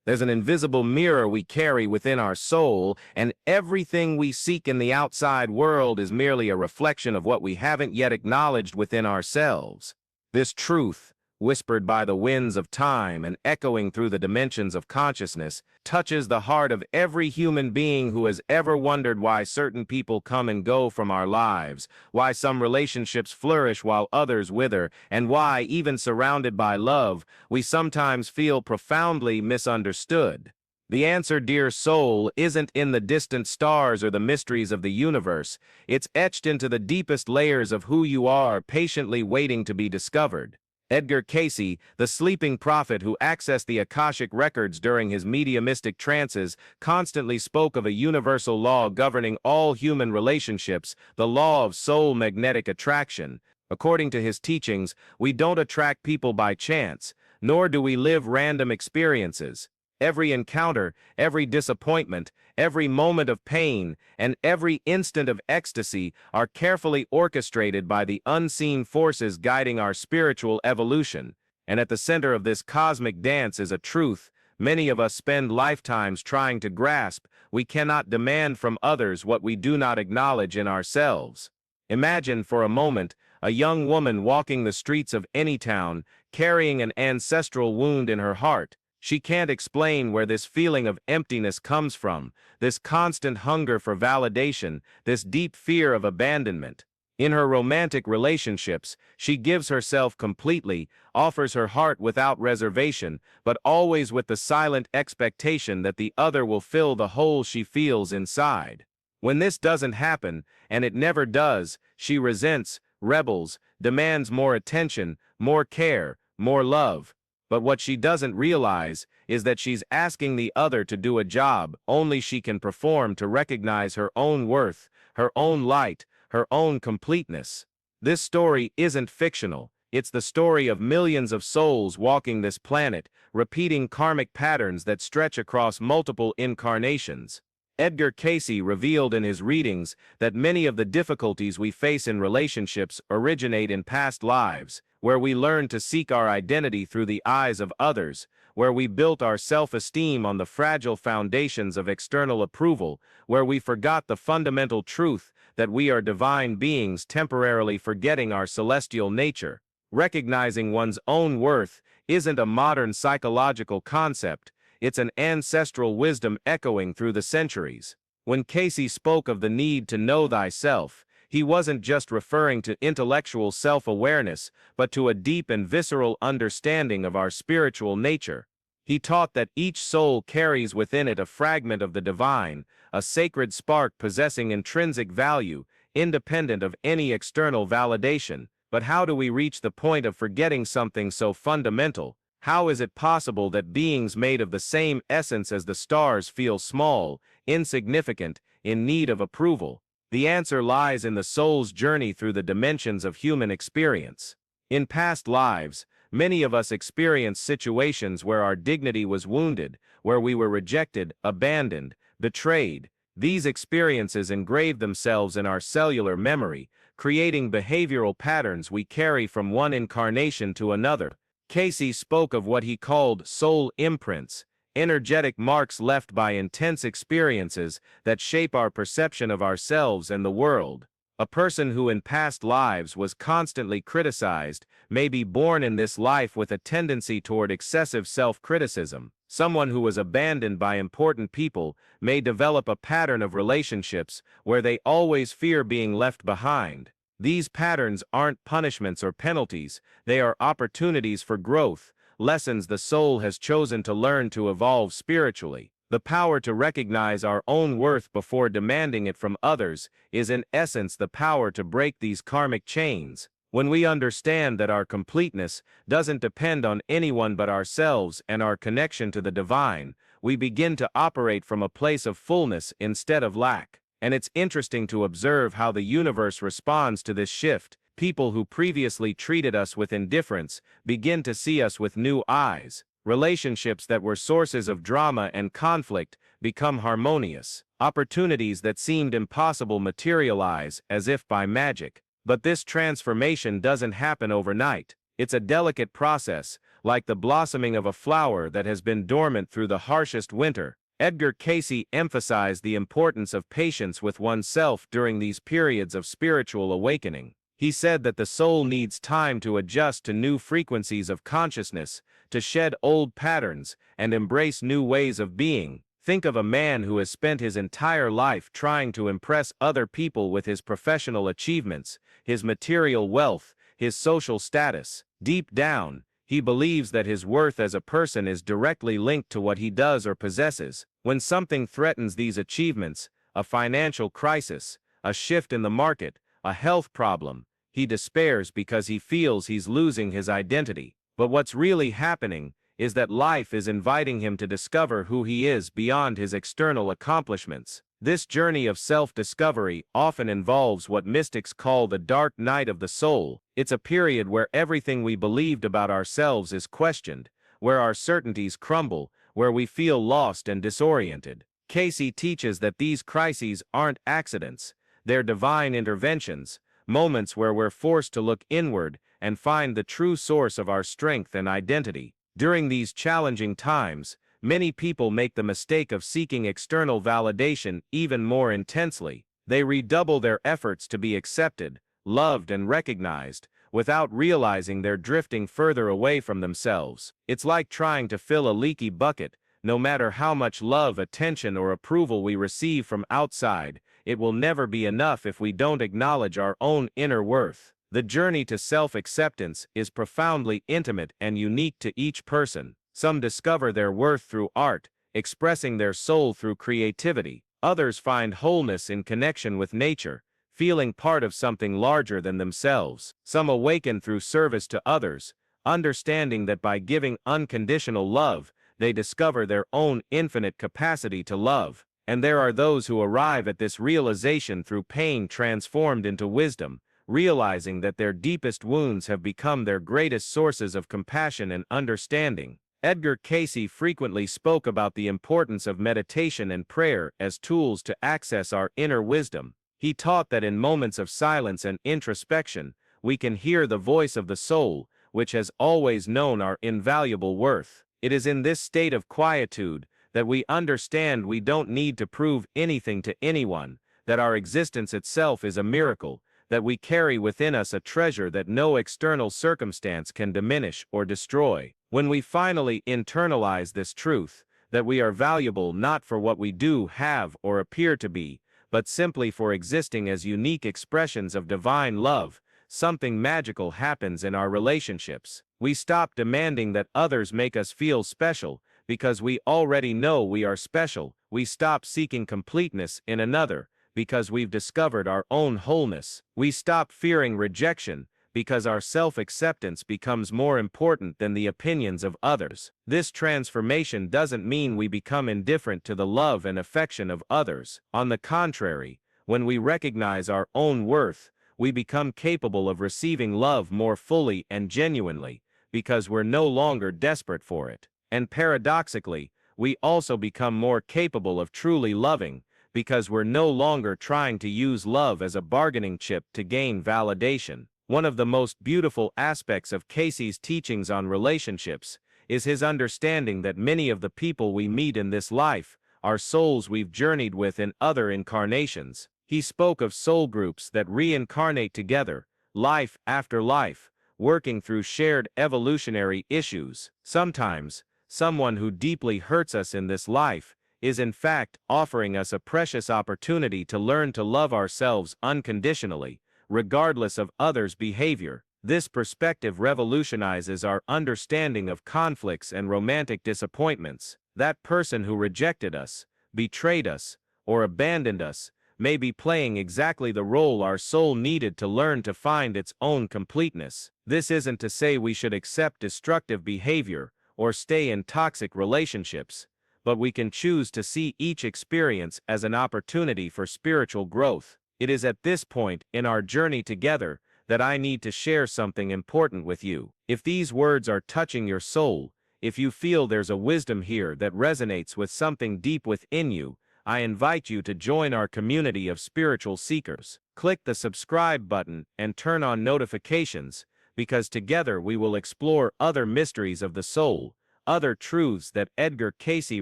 There's an invisible mirror we carry within our soul, and everything we seek in the outside world is merely a reflection of what we haven't yet acknowledged within ourselves. This truth, whispered by the winds of time and echoing through the dimensions of consciousness, touches the heart of every human being who has ever wondered why certain people come and go from our lives, why some relationships flourish while others wither, and why, even surrounded by love, we sometimes feel profoundly misunderstood. The answer, dear soul, isn't in the distant stars or the mysteries of the universe. It's etched into the deepest layers of who you are, patiently waiting to be discovered. Edgar Cayce, the sleeping prophet who accessed the Akashic records during his mediumistic trances, constantly spoke of a universal law governing all human relationships, the law of soul magnetic attraction. According to his teachings, we don't attract people by chance, nor do we live random experiences. Every encounter, every disappointment, every moment of pain, and every instant of ecstasy are carefully orchestrated by the unseen forces guiding our spiritual evolution. And at the center of this cosmic dance is a truth many of us spend lifetimes trying to grasp: we cannot demand from others what we do not acknowledge in ourselves. Imagine for a moment a young woman walking the streets of any town, carrying an ancestral wound in her heart. She can't explain where this feeling of emptiness comes from, this constant hunger for validation, this deep fear of abandonment. In her romantic relationships, she gives herself completely, offers her heart without reservation, but always with the silent expectation that the other will fill the hole she feels inside. When this doesn't happen, and it never does, she resents, rebels, demands more attention, more care, more love. But what she doesn't realize is that she's asking the other to do a job only she can perform to recognize her own worth, her own light, her own completeness. This story isn't fictional. It's the story of millions of souls walking this planet, repeating karmic patterns that stretch across multiple incarnations. Edgar Cayce revealed in his readings that many of the difficulties we face in relationships originate in past lives, where we learned to seek our identity through the eyes of others, where we built our self-esteem on the fragile foundations of external approval, where we forgot the fundamental truth that we are divine beings temporarily forgetting our celestial nature. Recognizing one's own worth isn't a modern psychological concept. It's an ancestral wisdom echoing through the centuries. When Cayce spoke of the need to know thyself, he wasn't just referring to intellectual self-awareness, but to a deep and visceral understanding of our spiritual nature. He taught that each soul carries within it a fragment of the divine, a sacred spark possessing intrinsic value, independent of any external validation. But how do we reach the point of forgetting something so fundamental? How is it possible that beings made of the same essence as the stars feel small, insignificant, in need of approval? The answer lies in the soul's journey through the dimensions of human experience. In past lives, many of us experienced situations where our dignity was wounded, where we were rejected, abandoned, betrayed. These experiences engrave themselves in our cellular memory, creating behavioral patterns we carry from one incarnation to another. Cayce spoke of what he called soul imprints, energetic marks left by intense experiences that shape our perception of ourselves and the world. A person who in past lives was constantly criticized may be born in this life with a tendency toward excessive self-criticism. Someone who was abandoned by important people may develop a pattern of relationships where they always fear being left behind. These patterns aren't punishments or penalties, they are opportunities for growth, lessons the soul has chosen to learn to evolve spiritually. The power to recognize our own worth before demanding it from others is in essence the power to break these karmic chains. When we understand that our completeness doesn't depend on anyone but ourselves and our connection to the divine, we begin to operate from a place of fullness instead of lack. And it's interesting to observe how the universe responds to this shift. People who previously treated us with indifference begin to see us with new eyes. Relationships that were sources of drama and conflict become harmonious. Opportunities that seemed impossible materialize as if by magic. But this transformation doesn't happen overnight. It's a delicate process, like the blossoming of a flower that has been dormant through the harshest winter. Edgar Cayce emphasized the importance of patience with oneself during these periods of spiritual awakening. He said that the soul needs time to adjust to new frequencies of consciousness, to shed old patterns, and embrace new ways of being. Think of a man who has spent his entire life trying to impress other people with his professional achievements, his material wealth, his social status. Deep down, he believes that his worth as a person is directly linked to what he does or possesses. When something threatens these achievements, a financial crisis, a shift in the market, a health problem, he despairs because he feels he's losing his identity. But what's really happening is that life is inviting him to discover who he is beyond his external accomplishments. This journey of self-discovery often involves what mystics call the dark night of the soul. It's a period where everything we believed about ourselves is questioned, where our certainties crumble, where we feel lost and disoriented. Cayce teaches that these crises aren't accidents, they're divine interventions, moments where we're forced to look inward and find the true source of our strength and identity. During these challenging times, many people make the mistake of seeking external validation even more intensely. They redouble their efforts to be accepted, loved, and recognized, without realizing they're drifting further away from themselves. It's like trying to fill a leaky bucket. No matter how much love, attention, or approval we receive from outside, it will never be enough if we don't acknowledge our own inner worth. The journey to self-acceptance is profoundly intimate and unique to each person. Some discover their worth through art, expressing their soul through creativity. Others find wholeness in connection with nature, feeling part of something larger than themselves. Some awaken through service to others, understanding that by giving unconditional love, they discover their own infinite capacity to love. And there are those who arrive at this realization through pain transformed into wisdom, realizing that their deepest wounds have become their greatest sources of compassion and understanding. Edgar Cayce frequently spoke about the importance of meditation and prayer as tools to access our inner wisdom. He taught that in moments of silence and introspection, we can hear the voice of the soul, which has always known our invaluable worth. It is in this state of quietude that we understand we don't need to prove anything to anyone, that our existence itself is a miracle, that we carry within us a treasure that no external circumstance can diminish or destroy. When we finally internalize this truth, that we are valuable not for what we do, have, or appear to be, but simply for existing as unique expressions of divine love, something magical happens in our relationships. We stop demanding that others make us feel special, because we already know we are special. We stop seeking completeness in another, because we've discovered our own wholeness. We stop fearing rejection, because our self-acceptance becomes more important than the opinions of others. This transformation doesn't mean we become indifferent to the love and affection of others. On the contrary, when we recognize our own worth, we become capable of receiving love more fully and genuinely, because we're no longer desperate for it. And paradoxically, we also become more capable of truly loving, because we're no longer trying to use love as a bargaining chip to gain validation. One of the most beautiful aspects of Cayce's teachings on relationships is his understanding that many of the people we meet in this life are souls we've journeyed with in other incarnations. He spoke of soul groups that reincarnate together, life after life, working through shared evolutionary issues. Sometimes, someone who deeply hurts us in this life is in fact offering us a precious opportunity to learn to love ourselves unconditionally, regardless of others' behavior. This perspective revolutionizes our understanding of conflicts and romantic disappointments. That person who rejected us, betrayed us, or abandoned us may be playing exactly the role our soul needed to learn to find its own completeness. This isn't to say we should accept destructive behavior or stay in toxic relationships, but we can choose to see each experience as an opportunity for spiritual growth. It is at this point in our journey together that I need to share something important with you. If these words are touching your soul, if you feel there's a wisdom here that resonates with something deep within you, I invite you to join our community of spiritual seekers. Click the subscribe button and turn on notifications, because together we will explore other mysteries of the soul, other truths that Edgar Cayce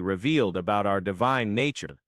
revealed about our divine nature.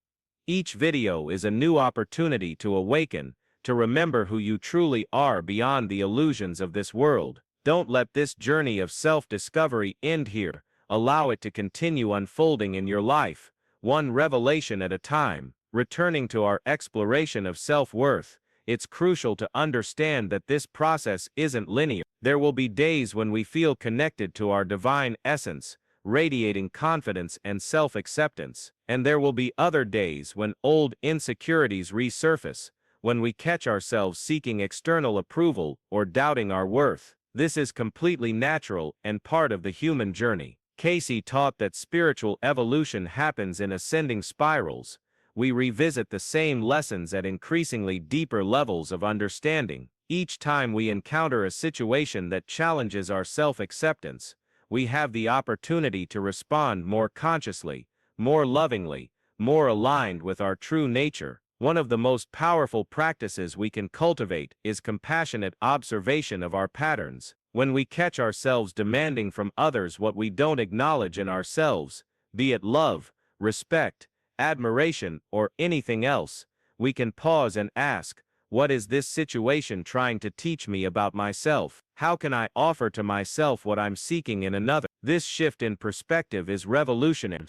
Each video is a new opportunity to awaken, to remember who you truly are beyond the illusions of this world. Don't let this journey of self-discovery end here. Allow it to continue unfolding in your life, one revelation at a time. Returning to our exploration of self-worth, it's crucial to understand that this process isn't linear. There will be days when we feel connected to our divine essence, radiating confidence and self-acceptance, and there will be other days when old insecurities resurface, when we catch ourselves seeking external approval or doubting our worth. This is completely natural and part of the human journey. Cayce taught that spiritual evolution happens in ascending spirals. We revisit the same lessons at increasingly deeper levels of understanding. Each time we encounter a situation that challenges our self-acceptance, we have the opportunity to respond more consciously, more lovingly, more aligned with our true nature. One of the most powerful practices we can cultivate is compassionate observation of our patterns. When we catch ourselves demanding from others what we don't acknowledge in ourselves, be it love, respect, admiration, or anything else, we can pause and ask, what is this situation trying to teach me about myself? How can I offer to myself what I'm seeking in another? This shift in perspective is revolutionary.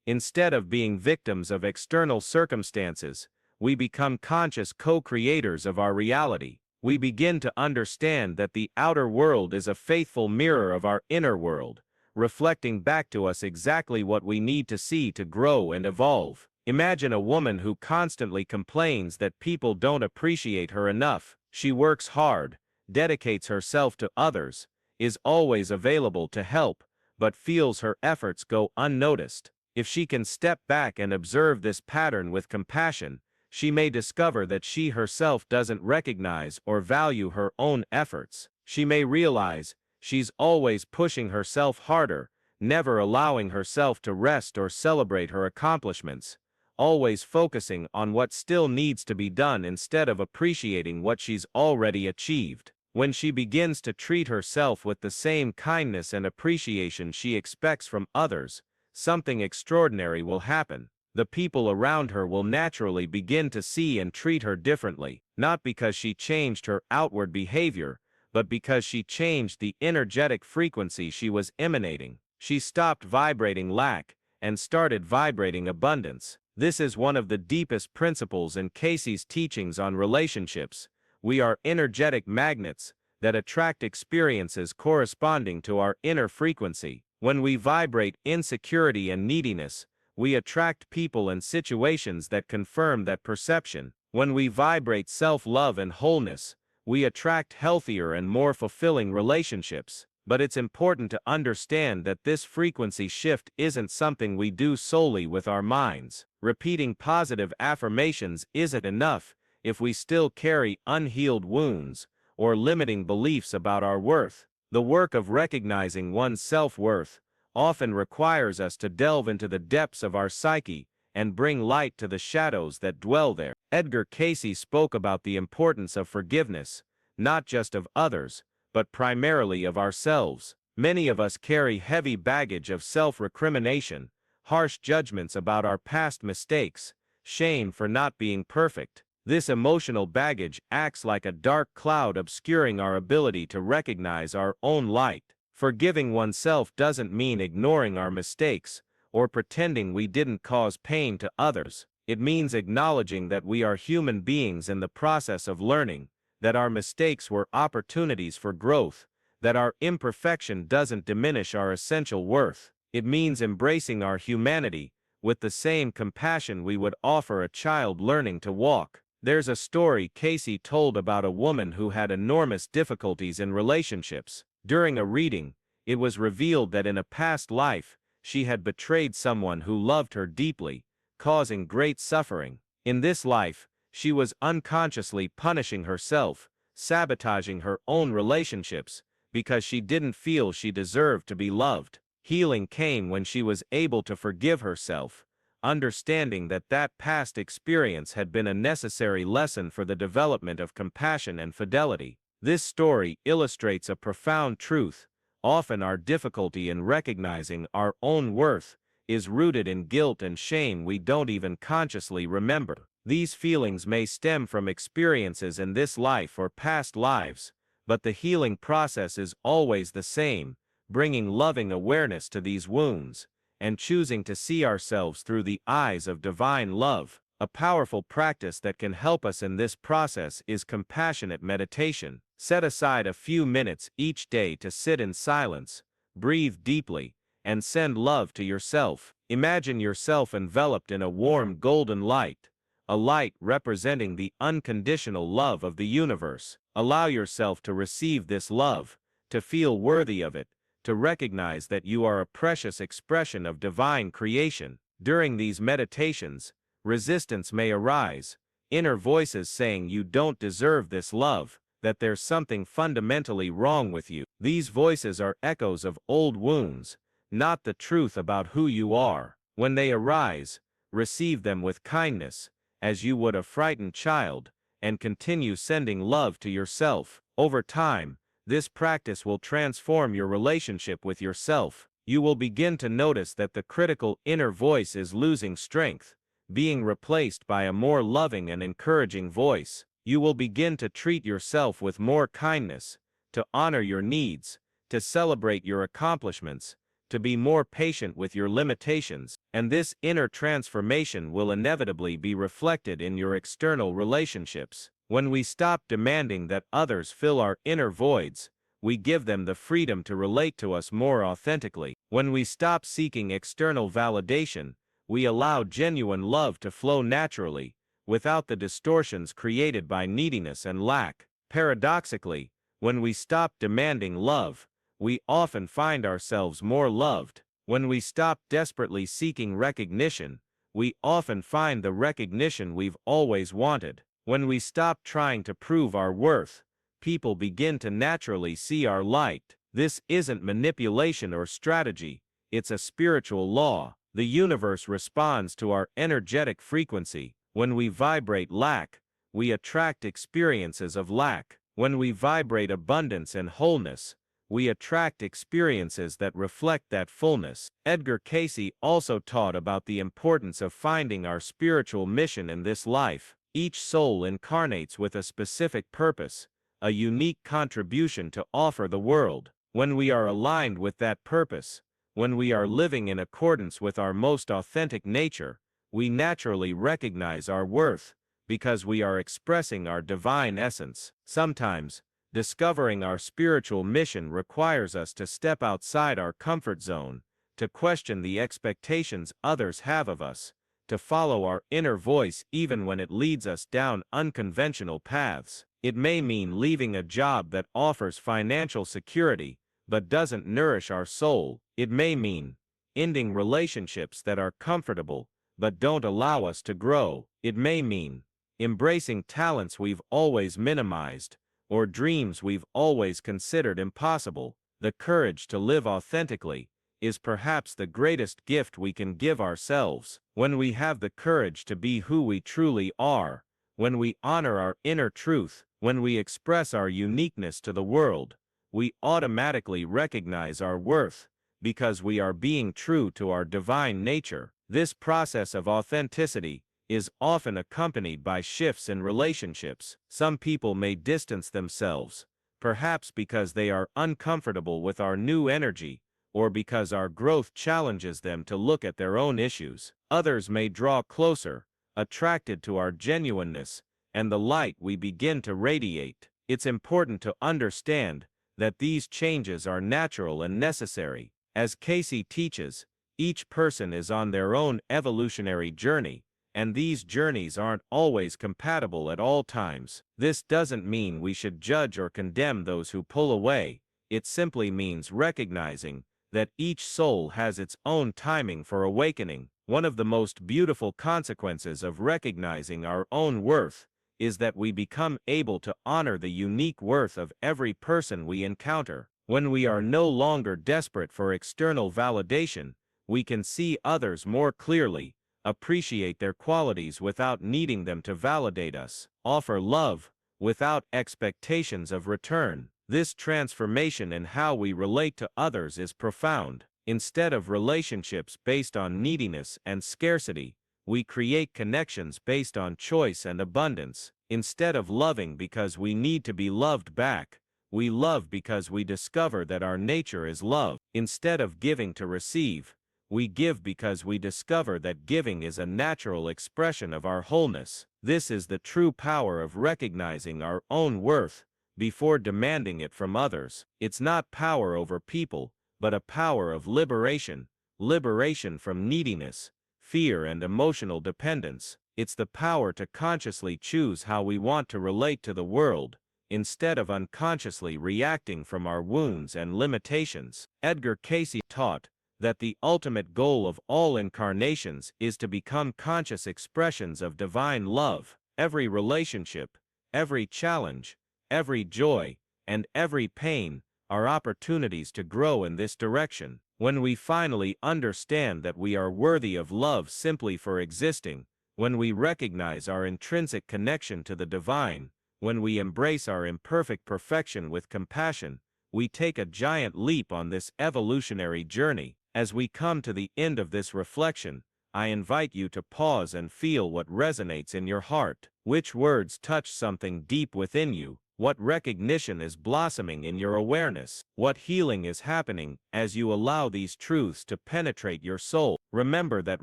Instead of being victims of external circumstances, we become conscious co-creators of our reality. We begin to understand that the outer world is a faithful mirror of our inner world, reflecting back to us exactly what we need to see to grow and evolve. Imagine a woman who constantly complains that people don't appreciate her enough. She works hard, dedicates herself to others, is always available to help, but feels her efforts go unnoticed. If she can step back and observe this pattern with compassion, she may discover that she herself doesn't recognize or value her own efforts. She may realize she's always pushing herself harder, never allowing herself to rest or celebrate her accomplishments, always focusing on what still needs to be done instead of appreciating what she's already achieved. When she begins to treat herself with the same kindness and appreciation she expects from others, something extraordinary will happen. The people around her will naturally begin to see and treat her differently, not because she changed her outward behavior, but because she changed the energetic frequency she was emanating. She stopped vibrating lack and started vibrating abundance. This is one of the deepest principles in Cayce's teachings on relationships. We are energetic magnets that attract experiences corresponding to our inner frequency. When we vibrate insecurity and neediness, we attract people and situations that confirm that perception. When we vibrate self-love and wholeness, we attract healthier and more fulfilling relationships. But it's important to understand that this frequency shift isn't something we do solely with our minds. Repeating positive affirmations isn't enough if we still carry unhealed wounds or limiting beliefs about our worth. The work of recognizing one's self-worth often requires us to delve into the depths of our psyche and bring light to the shadows that dwell there. Edgar Cayce spoke about the importance of forgiveness, not just of others, but primarily of ourselves. Many of us carry heavy baggage of self-recrimination, harsh judgments about our past mistakes, shame for not being perfect. This emotional baggage acts like a dark cloud obscuring our ability to recognize our own light. Forgiving oneself doesn't mean ignoring our mistakes or pretending we didn't cause pain to others. It means acknowledging that we are human beings in the process of learning, that our mistakes were opportunities for growth, that our imperfection doesn't diminish our essential worth. It means embracing our humanity with the same compassion we would offer a child learning to walk. There's a story Cayce told about a woman who had enormous difficulties in relationships. During a reading, it was revealed that in a past life, she had betrayed someone who loved her deeply, causing great suffering. In this life, she was unconsciously punishing herself, sabotaging her own relationships, because she didn't feel she deserved to be loved. Healing came when she was able to forgive herself, understanding that that past experience had been a necessary lesson for the development of compassion and fidelity. This story illustrates a profound truth. Often our difficulty in recognizing our own worth is rooted in guilt and shame we don't even consciously remember. These feelings may stem from experiences in this life or past lives, but the healing process is always the same, bringing loving awareness to these wounds, and choosing to see ourselves through the eyes of divine love. A powerful practice that can help us in this process is compassionate meditation. Set aside a few minutes each day to sit in silence, breathe deeply, and send love to yourself. Imagine yourself enveloped in a warm golden light, a light representing the unconditional love of the universe. Allow yourself to receive this love, to feel worthy of it, to recognize that you are a precious expression of divine creation. During these meditations, resistance may arise, inner voices saying you don't deserve this love, that there's something fundamentally wrong with you. These voices are echoes of old wounds, not the truth about who you are. When they arise, receive them with kindness, as you would a frightened child, and continue sending love to yourself. Over time, this practice will transform your relationship with yourself. You will begin to notice that the critical inner voice is losing strength, being replaced by a more loving and encouraging voice. You will begin to treat yourself with more kindness, to honor your needs, to celebrate your accomplishments, to be more patient with your limitations, and this inner transformation will inevitably be reflected in your external relationships. When we stop demanding that others fill our inner voids, we give them the freedom to relate to us more authentically. When we stop seeking external validation, we allow genuine love to flow naturally, without the distortions created by neediness and lack. Paradoxically, when we stop demanding love, we often find ourselves more loved. When we stop desperately seeking recognition, we often find the recognition we've always wanted. When we stop trying to prove our worth, people begin to naturally see our light. This isn't manipulation or strategy, it's a spiritual law. The universe responds to our energetic frequency. When we vibrate lack, we attract experiences of lack. When we vibrate abundance and wholeness, we attract experiences that reflect that fullness. Edgar Cayce also taught about the importance of finding our spiritual mission in this life. Each soul incarnates with a specific purpose, a unique contribution to offer the world. When we are aligned with that purpose, when we are living in accordance with our most authentic nature, we naturally recognize our worth, because we are expressing our divine essence. Sometimes, discovering our spiritual mission requires us to step outside our comfort zone, to question the expectations others have of us, to follow our inner voice even when it leads us down unconventional paths. It may mean leaving a job that offers financial security, but doesn't nourish our soul. It may mean ending relationships that are comfortable, but don't allow us to grow. It may mean embracing talents we've always minimized, or dreams we've always considered impossible. The courage to live authentically is perhaps the greatest gift we can give ourselves. When we have the courage to be who we truly are, when we honor our inner truth, when we express our uniqueness to the world, we automatically recognize our worth, because we are being true to our divine nature. This process of authenticity is often accompanied by shifts in relationships. Some people may distance themselves, perhaps because they are uncomfortable with our new energy, or because our growth challenges them to look at their own issues. Others may draw closer, attracted to our genuineness and the light we begin to radiate. It's important to understand that these changes are natural and necessary. As Cayce teaches, each person is on their own evolutionary journey, and these journeys aren't always compatible at all times. This doesn't mean we should judge or condemn those who pull away. It simply means recognizing that each soul has its own timing for awakening. One of the most beautiful consequences of recognizing our own worth is that we become able to honor the unique worth of every person we encounter. When we are no longer desperate for external validation, we can see others more clearly, appreciate their qualities without needing them to validate us, offer love without expectations of return. This transformation in how we relate to others is profound. Instead of relationships based on neediness and scarcity, we create connections based on choice and abundance. Instead of loving because we need to be loved back, we love because we discover that our nature is love. Instead of giving to receive, we give because we discover that giving is a natural expression of our wholeness. This is the true power of recognizing our own worth before demanding it from others. It's not power over people, but a power of liberation, liberation from neediness, fear, and emotional dependence. It's the power to consciously choose how we want to relate to the world, instead of unconsciously reacting from our wounds and limitations. Edgar Cayce taught that the ultimate goal of all incarnations is to become conscious expressions of divine love. Every relationship, every challenge, every joy, and every pain are opportunities to grow in this direction. When we finally understand that we are worthy of love simply for existing, when we recognize our intrinsic connection to the divine, when we embrace our imperfect perfection with compassion, we take a giant leap on this evolutionary journey. As we come to the end of this reflection, I invite you to pause and feel what resonates in your heart. Which words touch something deep within you? What recognition is blossoming in your awareness? What healing is happening as you allow these truths to penetrate your soul? Remember that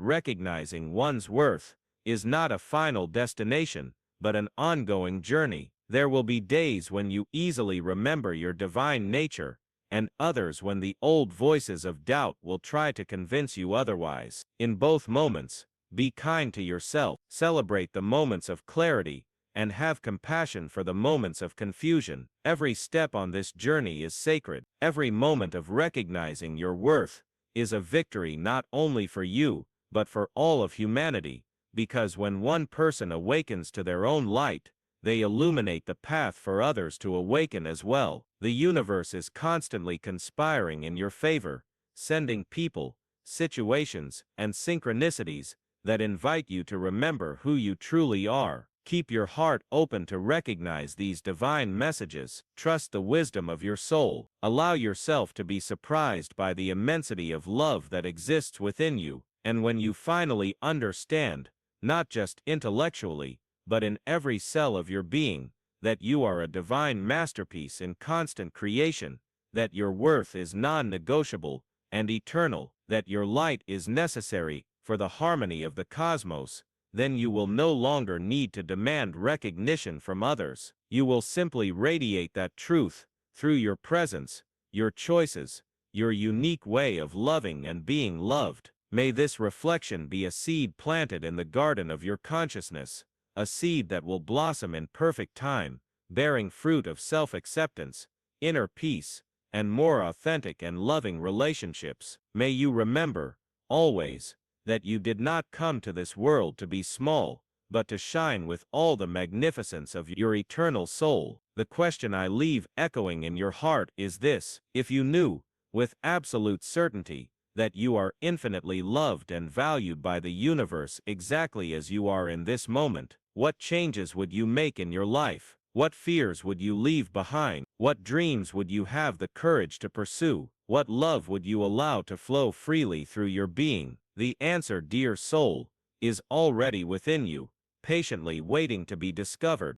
recognizing one's worth is not a final destination, but an ongoing journey. There will be days when you easily remember your divine nature, and others when the old voices of doubt will try to convince you otherwise. In both moments, be kind to yourself, celebrate the moments of clarity, and have compassion for the moments of confusion. Every step on this journey is sacred. Every moment of recognizing your worth is a victory not only for you, but for all of humanity, because when one person awakens to their own light, they illuminate the path for others to awaken as well. The universe is constantly conspiring in your favor, sending people, situations, and synchronicities that invite you to remember who you truly are. Keep your heart open to recognize these divine messages. Trust the wisdom of your soul. Allow yourself to be surprised by the immensity of love that exists within you. And when you finally understand, not just intellectually, but in every cell of your being, that you are a divine masterpiece in constant creation, that your worth is non-negotiable and eternal, that your light is necessary for the harmony of the cosmos, then you will no longer need to demand recognition from others. You will simply radiate that truth through your presence, your choices, your unique way of loving and being loved. May this reflection be a seed planted in the garden of your consciousness, a seed that will blossom in perfect time, bearing fruit of self-acceptance, inner peace, and more authentic and loving relationships. May you remember, always, that you did not come to this world to be small, but to shine with all the magnificence of your eternal soul. The question I leave echoing in your heart is this: if you knew, with absolute certainty, that you are infinitely loved and valued by the universe exactly as you are in this moment, what changes would you make in your life? What fears would you leave behind? What dreams would you have the courage to pursue? What love would you allow to flow freely through your being? The answer, dear soul, is already within you, patiently waiting to be discovered.